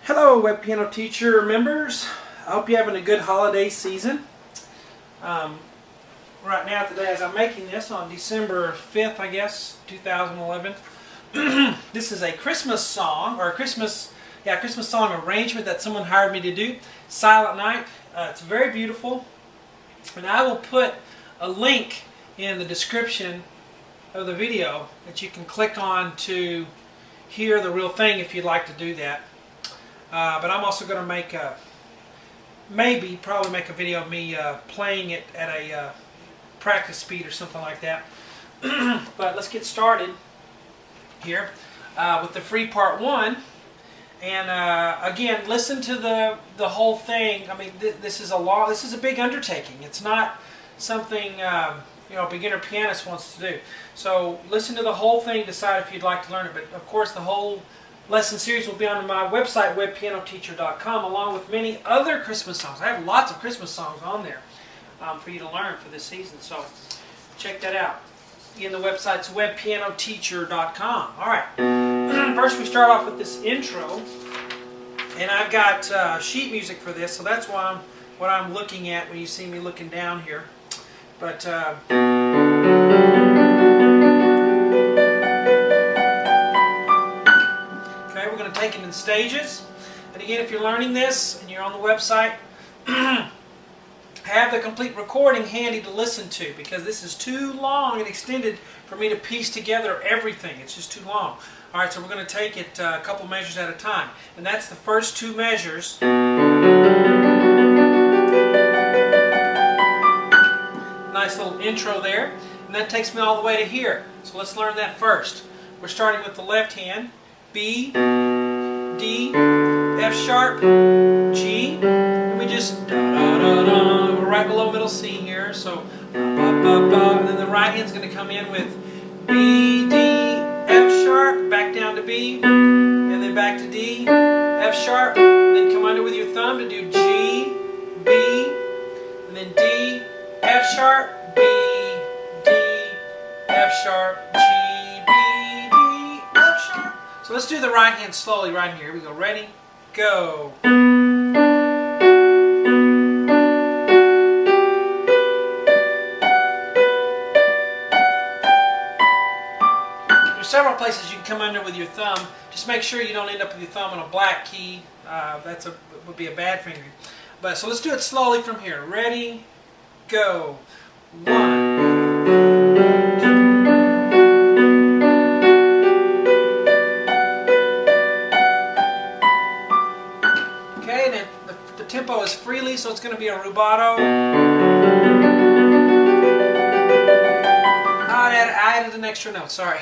Hello Web Piano Teacher members. I hope you're having a good holiday season. Right now today as I'm making this on December 5th, I guess, 2011. This is a Christmas song, or a Christmas song arrangement that someone hired me to do. Silent Night. It's very beautiful. And I will put a link in the description of the video that you can click on to hear the real thing if you'd like to do that. But I'm also going to make probably make a video of me playing it at a practice speed or something like that. But let's get started here with the free part one. And again, listen to the whole thing. I mean, this is a big undertaking. It's not something a beginner pianist wants to do. So listen to the whole thing. Decide if you'd like to learn it. But of course, the whole lesson series will be on my website, webpianoteacher.com, along with many other Christmas songs. I have lots of Christmas songs on there for you to learn for this season. So check that out. Again, the website's webpianoteacher.com. All right. First, we start off with this intro, and I've got sheet music for this, so that's what I'm looking at when you see me looking down here. But okay, we're going to take it in stages. And again, if you're learning this and you're on the website, have the complete recording handy to listen to, because this is too long and extended for me to piece together everything. It's just too long. All right, so we're going to take it a couple measures at a time. And that's the first two measures. Nice little intro there. And that takes me all the way to here. So let's learn that first. We're starting with the left hand. B, D, F sharp, G. And we just da-da-da-da. We're right below middle C here. So ba-ba-ba. And then the right hand's going to come in with B, D, F sharp, back down to B, and then back to D, F sharp, and then come under with your thumb to do G, B, and then D, F sharp, B, D, F sharp, G, B, D, F sharp. So let's do the right hand slowly right here. Here we go. Ready? Go. Several places you can come under with your thumb. Just make sure you don't end up with your thumb on a black key. Would be a bad fingering. But so let's do it slowly from here. Ready? Go. 1. Okay, then the tempo is freely, so it's going to be a rubato. I added an extra note. Sorry.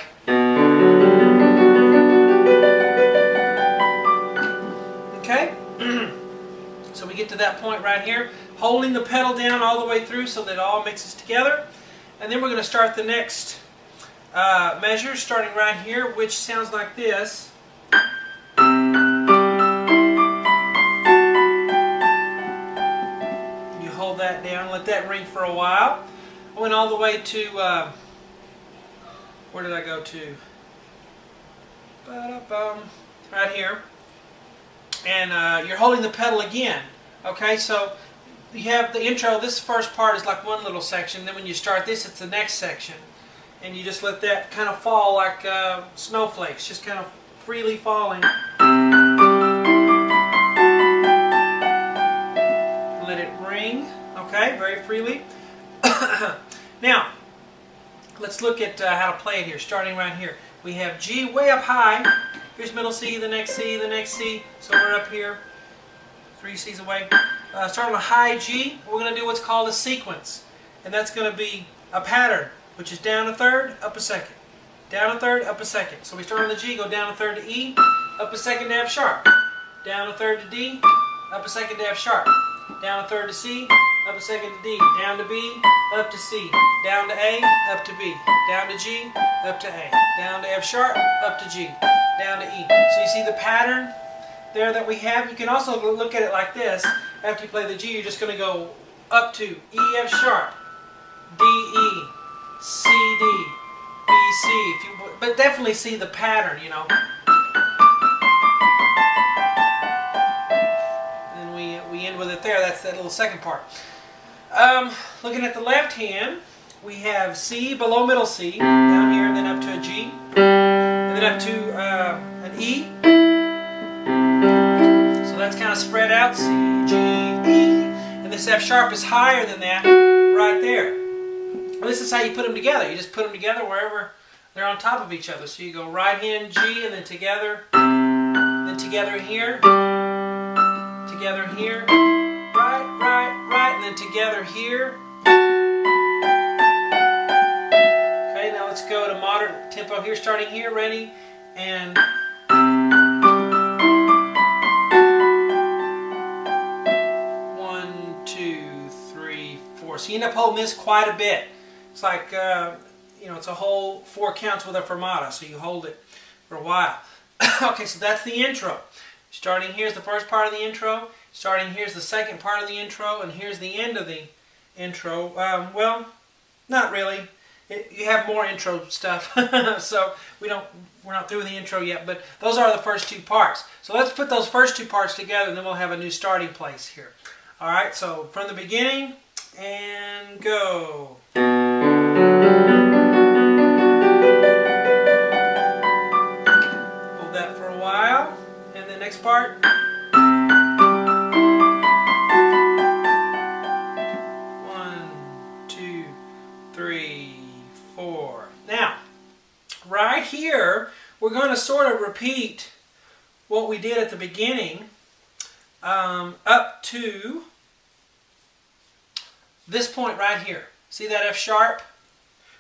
Okay, so we get to that point right here, holding the pedal down all the way through so that it all mixes together. And then we're going to start the next measure, starting right here, which sounds like this. You hold that down, let that ring for a while. I went all the way to, where did I go to? Right here. And you're holding the pedal again. Okay, so you have the intro. This first part is like one little section. Then when you start this, it's the next section. And you just let that kind of fall like snowflakes, just kind of freely falling. Let it ring, okay, very freely. Now, let's look at how to play it here, starting right here. We have G way up high. Here's middle C, the next C, the next C. So we're up here, 3 C's away. Starting with high G, we're going to do what's called a sequence. And that's going to be a pattern, which is down a third, up a second. Down a third, up a second. So we start on the G, go down a third to E, up a second to F sharp. Down a third to D, up a second to F sharp. Down a third to C, up a second to D. Down to B, up to C. Down to A, up to B. Down to G, up to A. Down to F sharp, up to G. Down to E. So you see the pattern there that we have? You can also look at it like this. After you play the G, you're just going to go up to E, F sharp, D, E, C, D, B, C. But definitely see the pattern, you know. second part. Looking at the left hand, we have C below middle C, down here, and then up to a G, and then up to an E. So that's kind of spread out, C, G, E, and this F sharp is higher than that right there. Well, this is how you put them together. You just put them together wherever they're on top of each other. So you go right hand G, and then together here, together here, right, and then together here. Okay, now let's go to moderate tempo here, starting here, ready, and one, two, three, four. So you end up holding this quite a bit. It's like, you know, it's a whole 4 counts with a fermata, so you hold it for a while. Okay, so that's the intro. Starting here's the first part of the intro, starting here's the second part of the intro, and here's the end of the intro. Well, not really. You have more intro stuff, so we're not through with the intro yet, but those are the first 2 parts. So let's put those first 2 parts together, and then we'll have a new starting place here. Alright, so from the beginning, and go. Hold that for a while, and the next part. Now, right here, we're going to sort of repeat what we did at the beginning up to this point right here. See that F sharp?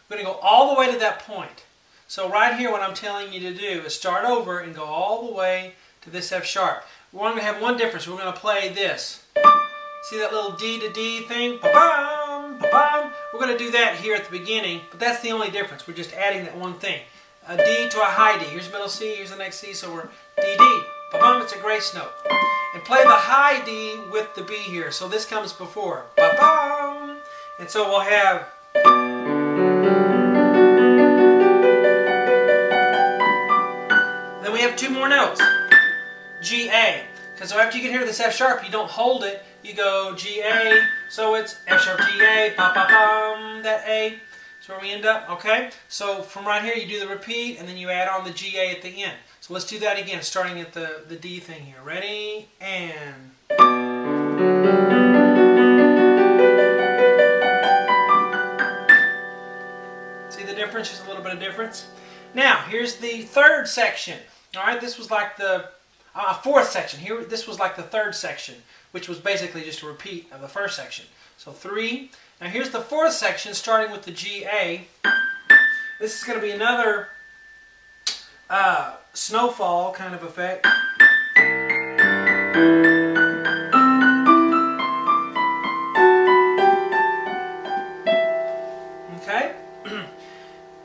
We're going to go all the way to that point. So right here, what I'm telling you to do is start over and go all the way to this F sharp. We're going to have one difference. We're going to play this. See that little D to D thing? Ba-bum, ba-bum. We're going to do that here at the beginning, but that's the only difference. We're just adding that one thing. A D to a high D. Here's middle C, here's the next C, so we're D, D. Ba-bum, it's a grace note. And play the high D with the B here. So this comes before. Ba-bum. And so we'll have... Then we have 2 more notes. G, A. Because so after you get here to this F sharp, you don't hold it. You go G, A. So it's F sharp, G, A. Ba-ba-bum. That A. That's where we end up. Okay? So from right here, you do the repeat, and then you add on the G, A at the end. So let's do that again, starting at the D thing here. Ready? And... See the difference? Just a little bit of difference. Now, here's the third section. All right? This was like the... fourth section. Here, this was like the third section, which was basically just a repeat of the first section. So 3. Now here's the fourth section, starting with the G, A. This is going to be another snowfall kind of effect. Okay?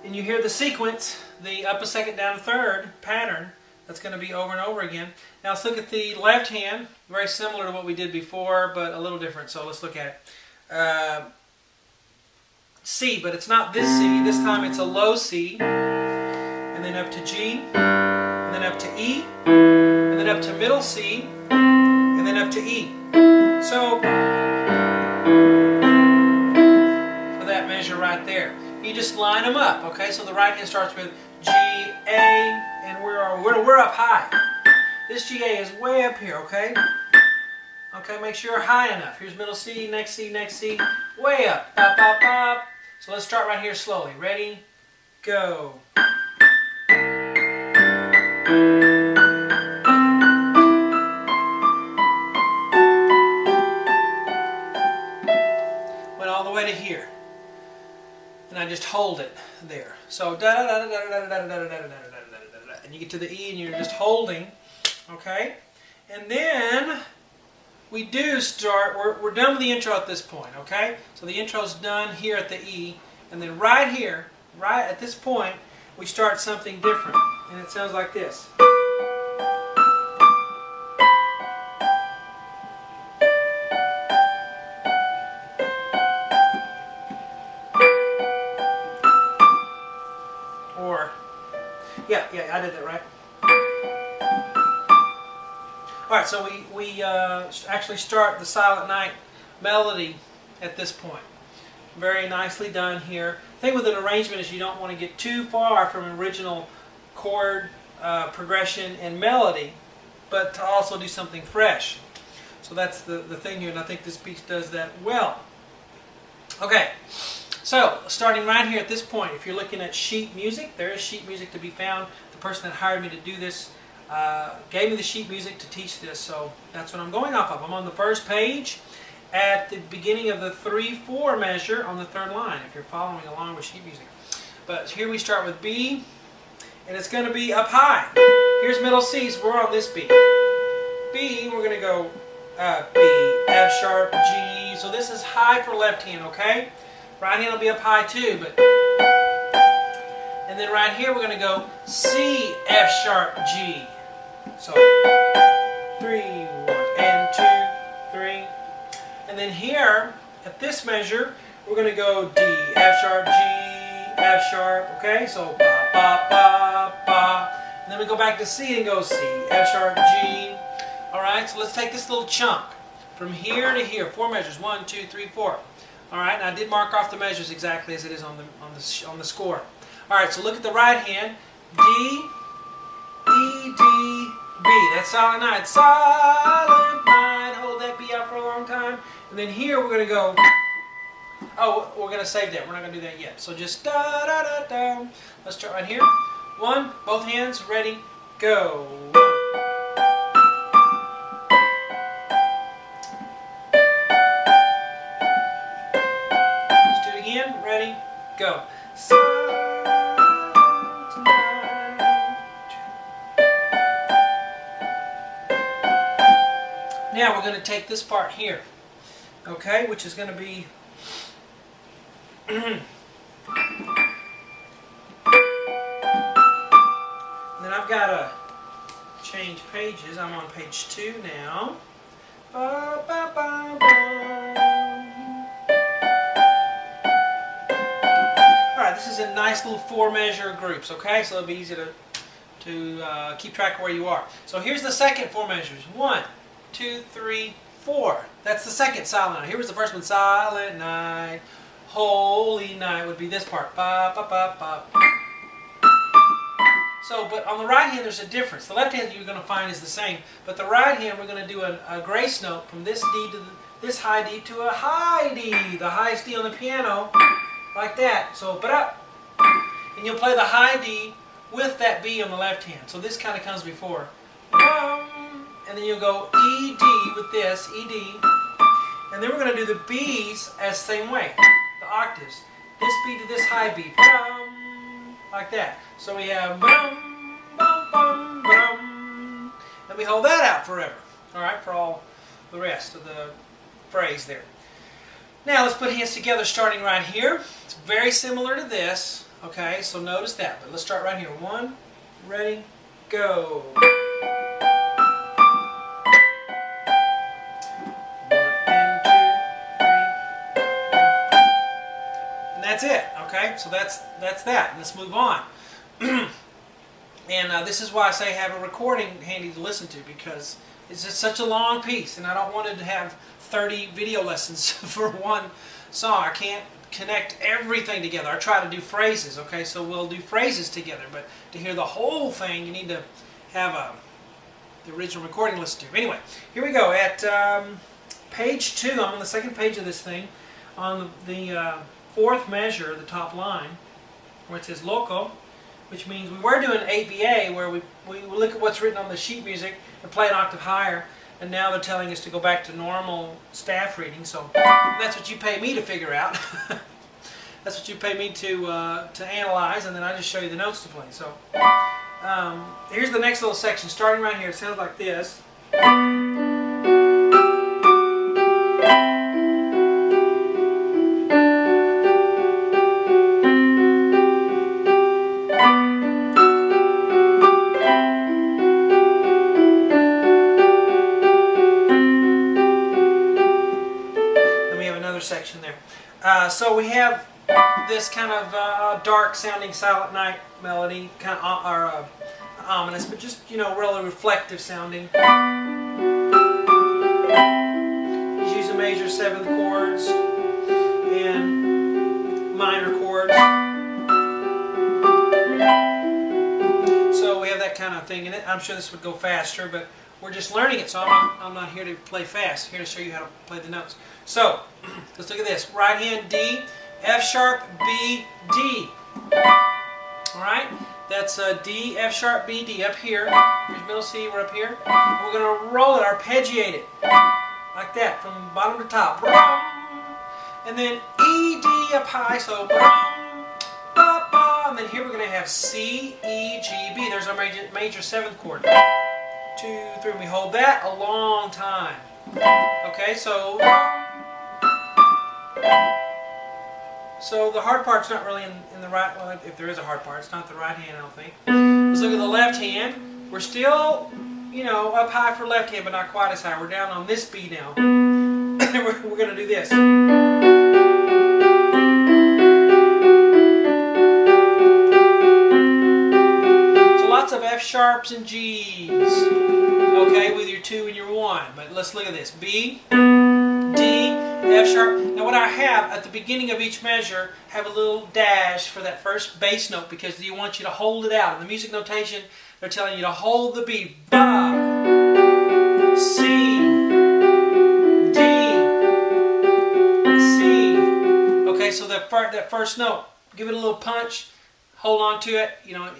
And you hear the sequence, the up a second, down a third pattern. That's going to be over and over again. Now let's look at the left hand. Very similar to what we did before, but a little different. So let's look at it. C, but it's not this C. This time it's a low C. And then up to G. And then up to E. And then up to middle C. And then up to E. So, for that measure right there. You just line them up, okay? So the right hand starts with G, A, and we're up high. This G, A is way up here, okay? Okay, make sure you're high enough. Here's middle C, next C, next C, way up, up, up, up. So let's start right here slowly. Ready? Go. Went all the way to here. And I just hold it there. So da da da da da da da da da da da da da, and you get to the E and you're just holding, okay? And then we do start. We're done with the intro at this point, okay? So the intro's done here at the E, and then right here, right at this point, we start something different, and it sounds like this. Yeah, I did that right. Alright, so we actually start the Silent Night melody at this point. Very nicely done here. The thing with an arrangement is you don't want to get too far from original chord progression and melody, but to also do something fresh. So that's the thing here, and I think this piece does that well. Okay, so starting right here at this point, if you're looking at sheet music, there is sheet music to be found. The person that hired me to do this gave me the sheet music to teach this, so that's what I'm going off of. I'm on the first page at the beginning of the 3/4 measure on the third line, if you're following along with sheet music. But here we start with B, and it's going to be up high. Here's middle C, so we're on this B. B, we're going to go B, F sharp, G. So this is high for left hand, okay? Right hand will be up high too, but... And then right here we're going to go C, F sharp, G. So 3, 1, and 2, 3. And then here, at this measure, we're going to go D, F sharp, G, F sharp, okay? So ba, ba, ba, ba. And then we go back to C and go C, F sharp, G. Alright, so let's take this little chunk from here to here, 4 measures, 1, 2, 3, 4. Alright, and I did mark off the measures exactly as it is on the score. Alright, so look at the right hand, D, E, D, B. That's silent night. Silent night. Hold that B out for a long time. And then here we're going to go, oh, we're going to save that. We're not going to do that yet. So just da da da da. Let's start right here. 1, both hands, ready, go. 1. Let's do it again. Ready, go. Now we're going to take this part here, okay, which is going to be and then I've got to change pages. I'm on page 2 now. Ba, ba, ba, ba. Alright, this is in nice little 4 measure groups, okay, so it'll be easy to keep track of where you are. So here's the second 4 measures. 1, 2, 3, 4. That's the second silent night. Here was the first one. Silent night, holy night would be this part. Ba, ba, ba, ba. So, but on the right hand there's a difference. The left hand you're going to find is the same, but the right hand we're going to do a grace note from this D to this high D to a high D, the highest D on the piano, like that. So, but up, and you'll play the high D with that B on the left hand. So this kind of comes before. And then you'll go E, D with this, E, D. And then we're going to do the B's as the same way. The octaves. This B to this high B. Like that. So we have bum, bum, bum, bum. And we hold that out forever. Alright, for all the rest of the phrase there. Now let's put hands together starting right here. It's very similar to this. Okay, so notice that. But let's start right here. 1, ready, go. That's it, okay? So that's that. Let's move on. And this is why I say have a recording handy to listen to, because it's just such a long piece, and I don't want to have 30 video lessons for one song. I can't connect everything together. I try to do phrases, okay? So we'll do phrases together, but to hear the whole thing, you need to have the original recording listened to. Anyway, here we go. At page 2, I'm on the second page of this thing, on the 4th measure, the top line, where it says loco, which means we were doing ABA, where we look at what's written on the sheet music and play an octave higher, and now they're telling us to go back to normal staff reading, so that's what you pay me to figure out. That's what you pay me to analyze, and then I just show you the notes to play. So here's the next little section, starting right here. It sounds like this. Section there. So we have this kind of dark sounding Silent Night melody, kind of ominous, but just, you know, really reflective sounding. He's using and major seventh chords and minor chords. So we have that kind of thing in it. I'm sure this would go faster, but we're just learning it, so I'm not here to play fast. I'm here to show you how to play the notes. So let's look at this. Right hand D, F sharp, B, D. All right, that's D, F sharp, B, D up here. Here's middle C, we're up here. We're going to roll it, arpeggiate it, like that, from bottom to top. And then E, D up high, so and then here we're going to have C, E, G, B. There's our major seventh chord. 2, 3, and we hold that a long time. Okay, so the hard part's not really in the right, well, if there is a hard part, it's not the right hand, I don't think. Let's look at the left hand. We're still, you know, up high for left hand, but not quite as high. We're down on this B now. we're going to do this. So lots of F sharps and G's, okay, with your 2 and your 1. But let's look at this. B, D, F sharp. Now what I have at the beginning of each measure, have a little dash for that first bass note because you want you to hold it out. In the music notation, they're telling you to hold the B. Ba, C, D, C. Okay, so that first note, give it a little punch, hold on to it. You know,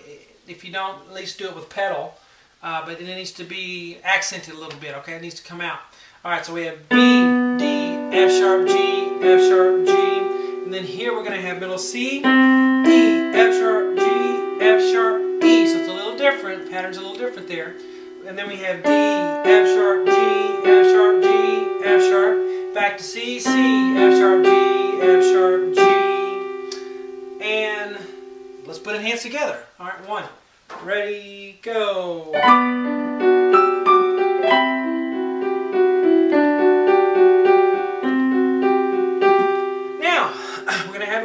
if you don't, at least do it with pedal. But it needs to be accented a little bit. Okay, it needs to come out. All right, so we have B, D, F sharp, G, F sharp, G, and then here we're going to have middle C, E, F sharp, G, F sharp, E. So it's a little different. The pattern's a little different there. And then we have D, F sharp, G, F sharp, G, F sharp, back to C, C, F sharp, G, F sharp, G, and let's put it hands together. All right, 1, ready, go.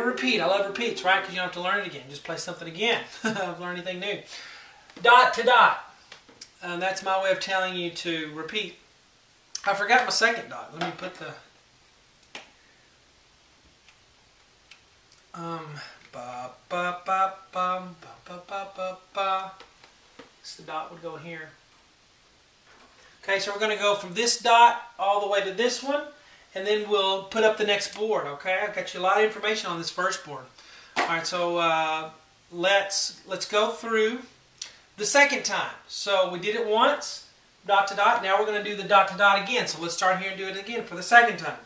Repeat. I love repeats, right? Because you don't have to learn it again. Just play something again. Learn anything new. Dot to dot. That's my way of telling you to repeat. I forgot my second dot. Let me put the ba ba ba ba ba ba ba ba. So the dot would go here. Okay, so we're going to go from this dot all the way to this one. And then we'll put up the next board, okay? I've got you a lot of information on this first board. All right, so let's go through the second time. So we did it once, dot to dot. Now we're going to do the dot to dot again. So let's start here and do it again for the second time.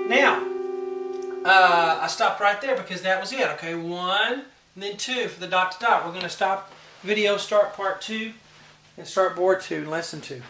Now, I stopped right there because that was it, okay? 1. And then 2 for the dot to dot. We're going to stop video, start part 2, and start board 2, lesson 2.